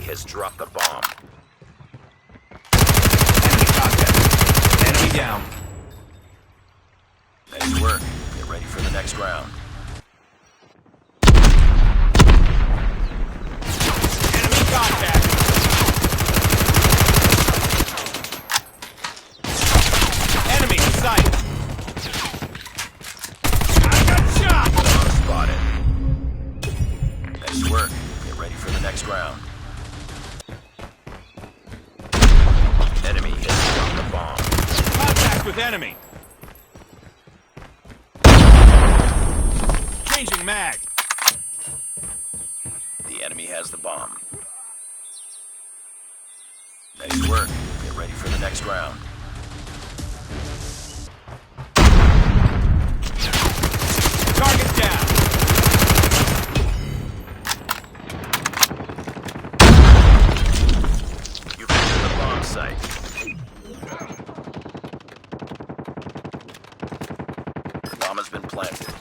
has dropped the bomb. Enemy contact. Enemy down. Nice work. Get ready for the next round. Enemy contact. Enemy in sight. I got shot. Bomb spotted. Nice work. Get ready for the next round. Enemy has dropped the bomb. Contact with enemy. Changing mag. The enemy has the bomb. Nice work. Get ready for the next round. Target down. You've entered the bomb site. The bomb has been planted.